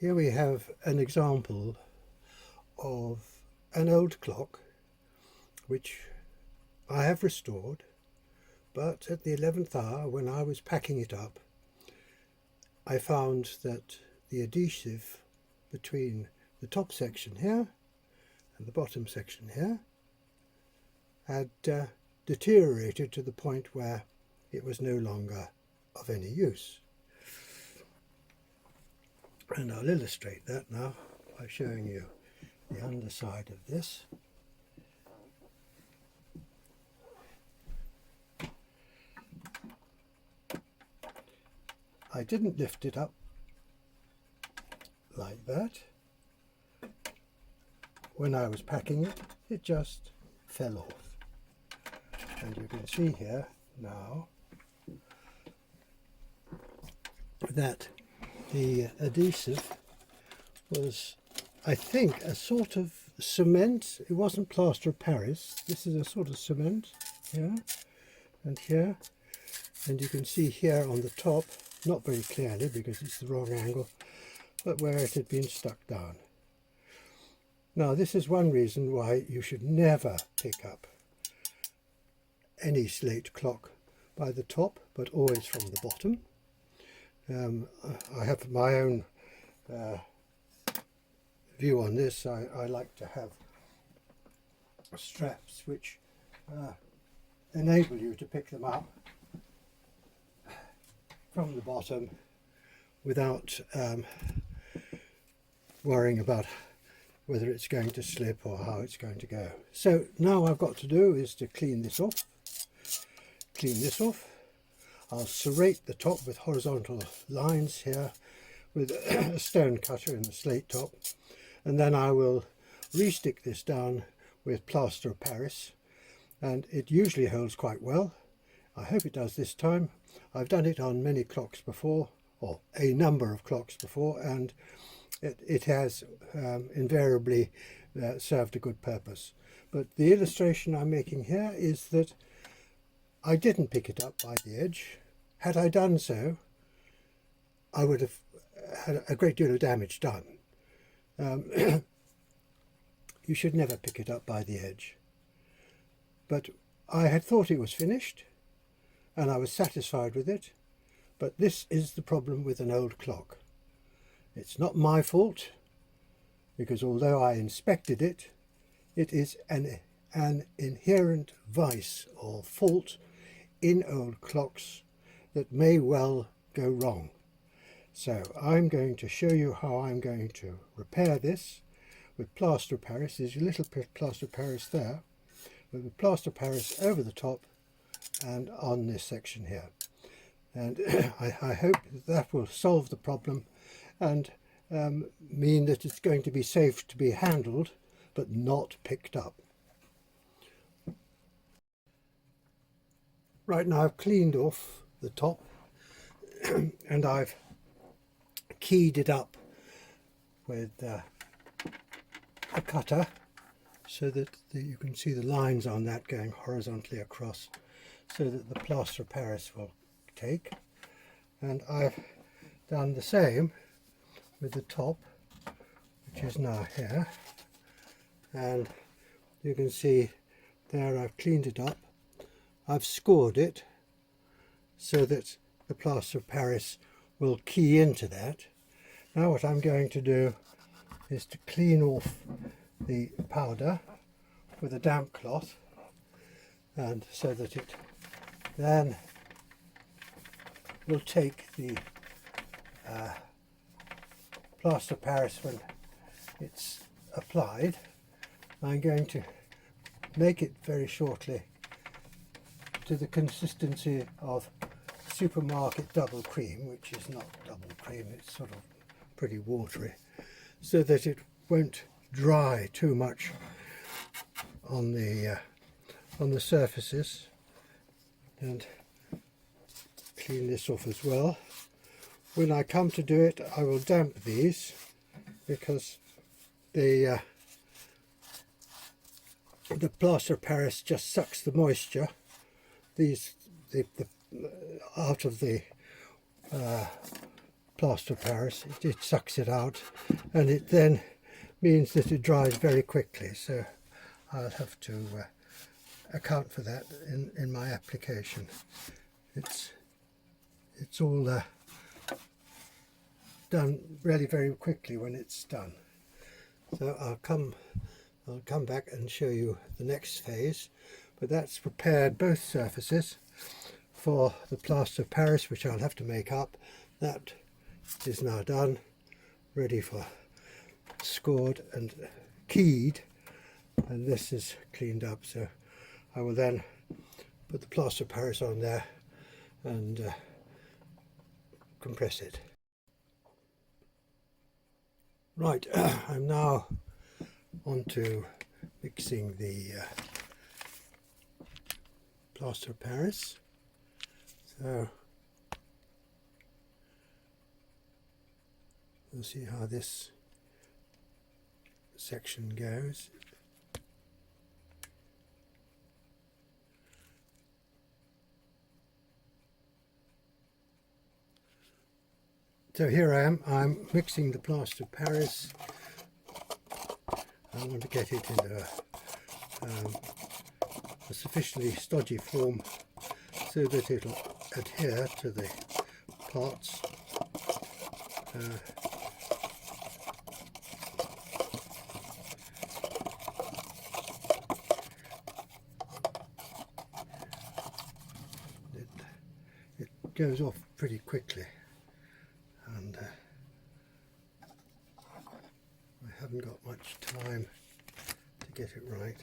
Here we have an example of an old clock which I have restored, but at the 11th hour, when I was packing it up, I found that the adhesive between the top section here and the bottom section here had deteriorated to the point where it was no longer of any use. And I'll illustrate that now by showing you the underside of this. I didn't lift it up like that. When I was packing it, it just fell off. And you can see here now that the adhesive was, I think, a sort of cement. It wasn't plaster of Paris. This is a sort of cement here and here. And you can see here on the top, not very clearly because it's the wrong angle, but where it had been stuck down. Now this is one reason why you should never pick up any slate clock by the top, but always from the bottom. I have my own view on this. I like to have straps which enable you to pick them up from the bottom without worrying about whether it's going to slip or how it's going to go. So now I've got to do is to clean this off. I'll serrate the top with horizontal lines here with a stone cutter in the slate top, and then I will re-stick this down with plaster of Paris, and it usually holds quite well. I hope it does this time. I've done it on many clocks before, or a number of clocks before, and it has invariably served a good purpose. But the illustration I'm making here is that I didn't pick it up by the edge. Had I done so, I would have had a great deal of damage done. You should never pick it up by the edge. But I had thought it was finished, and I was satisfied with it. But this is the problem with an old clock. It's not my fault, because although I inspected it, it is an inherent vice or fault in old clocks that may well go wrong. So I'm going to show you how I'm going to repair this with plaster of Paris. There's a little plaster of Paris there, with plaster of Paris over the top and on this section here. And I hope that will solve the problem and mean that it's going to be safe to be handled but not picked up. Right, now I've cleaned off the top and I've keyed it up with a cutter so that you can see the lines on that going horizontally across, so that the plaster of Paris will take. And I've done the same with the top, which is now here, and you can see there I've cleaned it up. I've scored it so that the plaster of Paris will key into that. Now what I'm going to do is to clean off the powder with a damp cloth, and so that it then will take the plaster of Paris when it's applied. I'm going to make it very shortly to the consistency of supermarket double cream, which is not double cream, it's sort of pretty watery, so that it won't dry too much on the surfaces. And clean this off as well. When I come to do it, I will damp these, because the plaster of Paris just sucks the moisture out of the plaster of Paris. It sucks it out, and it then means that it dries very quickly. So I'll have to account for that in my application. It's all done really very quickly when it's done. So I'll come back and show you the next phase, but that's prepared both surfaces for the plaster of Paris, which I'll have to make up. That is now done, ready for scored and keyed, and this is cleaned up. So I will then put the plaster of Paris on there and compress it. Right, I'm now on to mixing the plaster of Paris. So we'll see how this section goes. So here I am, I'm mixing the plaster of Paris. I want to get it into a sufficiently stodgy form so that it'll adhere to the parts. It goes off pretty quickly, and I haven't got much time to get it right.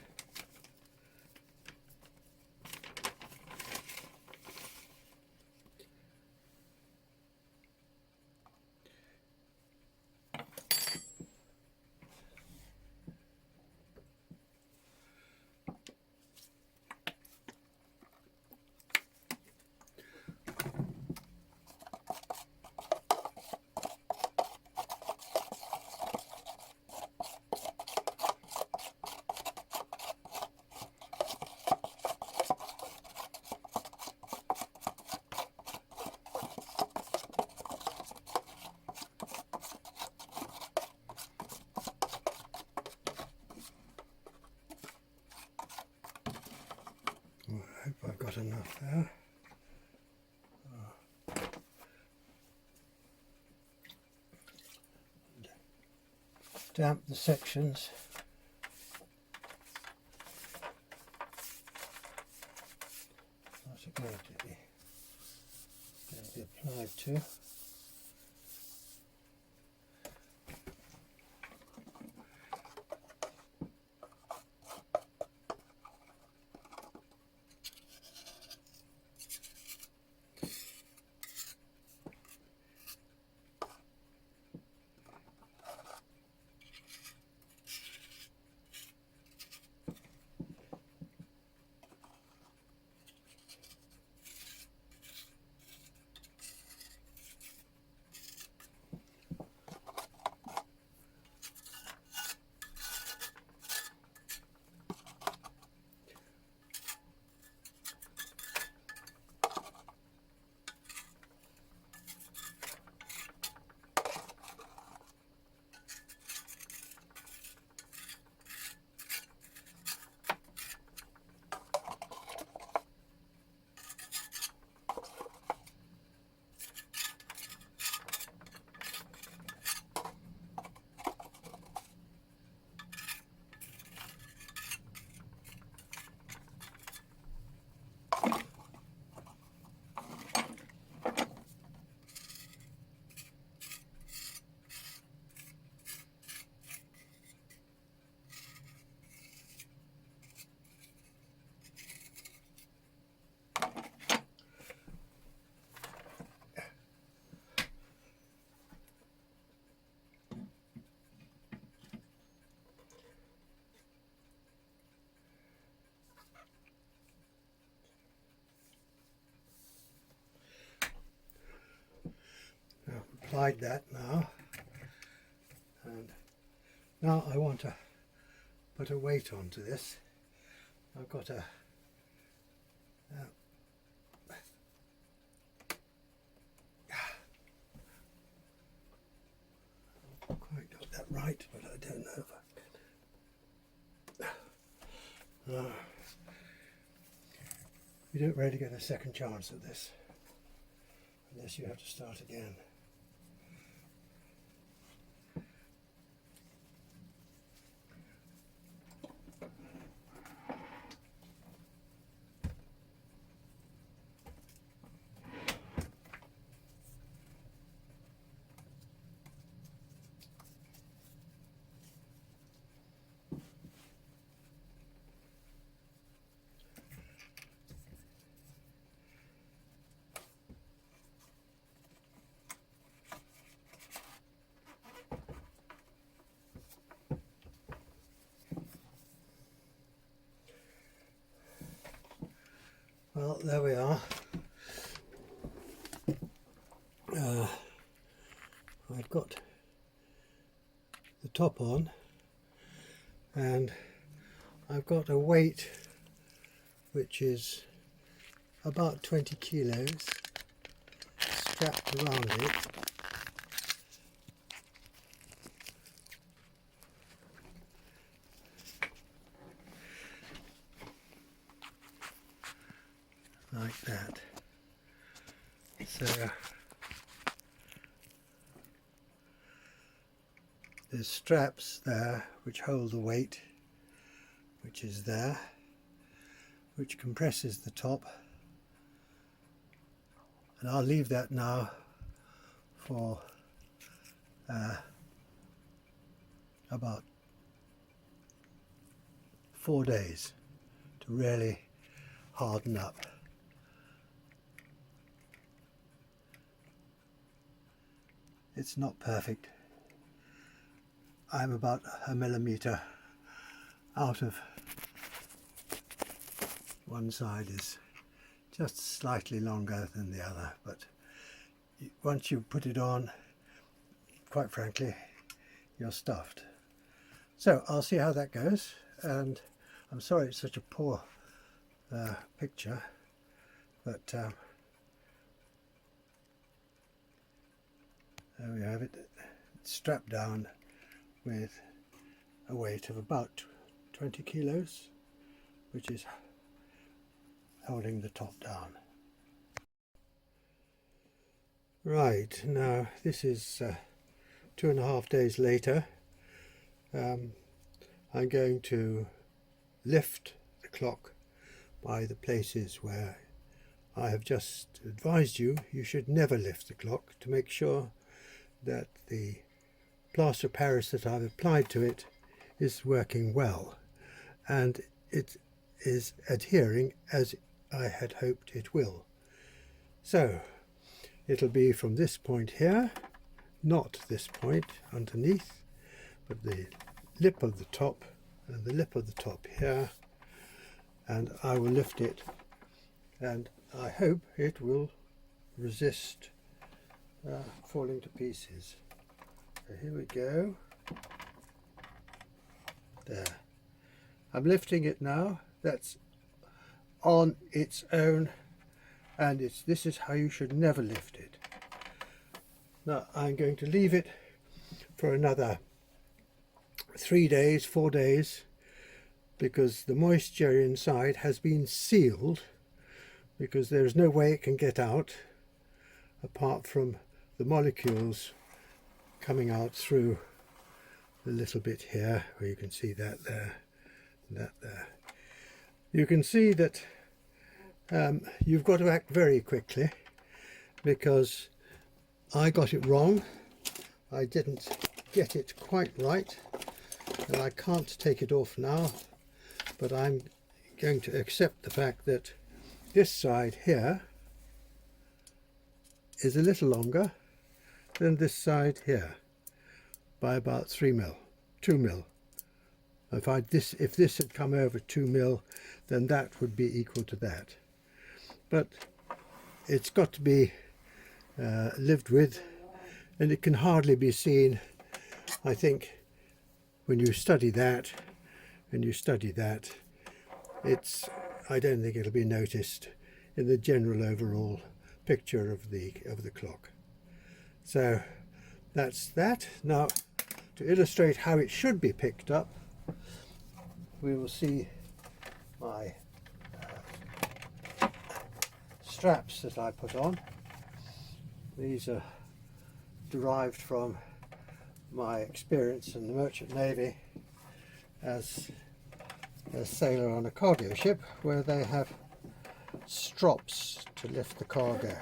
I hope I've got enough there. Damp the sections. That's going to be applied to. Applied that now, and now I want to put a weight onto this. I've got a right, but I don't know if I can. You don't really get a second chance at this unless you have to start again. Well, there we are. I've got the top on, and I've got a weight which is about 20 kilos strapped around it. Like that. So there's straps there which hold the weight, which is there, which compresses the top, and I'll leave that now for about 4 days to really harden up. It's not perfect. I'm about a millimetre out of one side, is just slightly longer than the other, but once you put it on, quite frankly, you're stuffed. So I'll see how that goes, and I'm sorry it's such a poor picture, but there we have it. It's strapped down with a weight of about 20 kilos, which is holding the top down. Right, now this is 2.5 days later. I'm going to lift the clock by the places where I have just advised you should never lift the clock, to make sure that the plaster of Paris that I've applied to it is working well and it is adhering as I had hoped it will. So it'll be from this point here, not this point underneath, but the lip of the top and the lip of the top here, and I will lift it and I hope it will resist falling to pieces. So here we go. There. I'm lifting it now. That's on its own, and this is how you should never lift it. Now I'm going to leave it for another 3 days, 4 days, because the moisture inside has been sealed, because there is no way it can get out apart from the molecules coming out through the little bit here, where you can see that there, and that there. You can see that you've got to act very quickly, because I got it wrong. I didn't get it quite right, and I can't take it off now, but I'm going to accept the fact that this side here is a little longer than this side here by about 3 mil, 2 mil. If this had come over 2 mil, then that would be equal to that. But it's got to be lived with, and it can hardly be seen. I think when you study that, I don't think it'll be noticed in the general overall picture of the clock. So that's that. Now to illustrate how it should be picked up, we will see my straps that I put on. These are derived from my experience in the Merchant Navy as a sailor on a cargo ship, where they have strops to lift the cargo,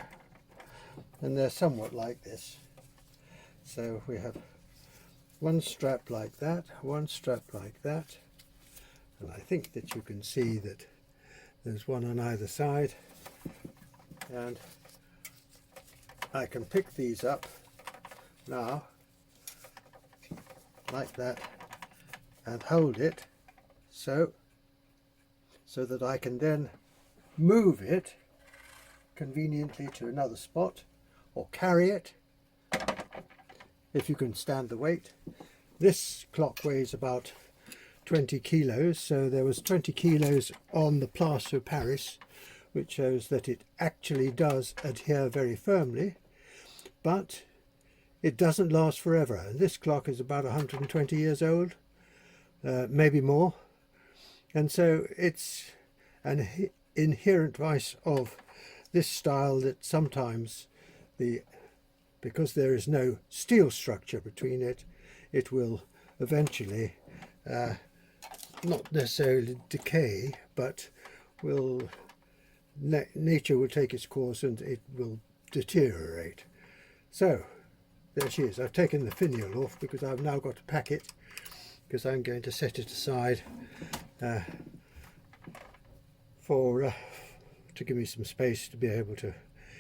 and they're somewhat like this. So we have one strap like that, one strap like that, and I think that you can see that there's one on either side, and I can pick these up now like that and hold it so that I can then move it conveniently to another spot, or carry it if you can stand the weight. This clock weighs about 20 kilos, so there was 20 kilos on the Plaster of Paris, which shows that it actually does adhere very firmly, but it doesn't last forever. And this clock is about 120 years old, maybe more, and so it's an inherent vice of this style that sometimes because there is no steel structure between it, it will eventually not necessarily decay, but nature will take its course and it will deteriorate. So there she is. I've taken the finial off because I've now got to pack it, because I'm going to set it aside to give me some space to be able to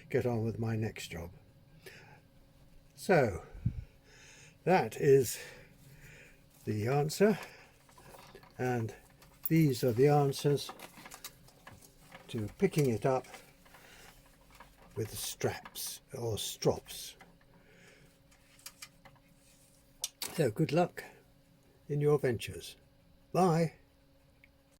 get on with my next job. So that is the answer, and these are the answers to picking it up with straps or strops. So good luck in your ventures. Bye.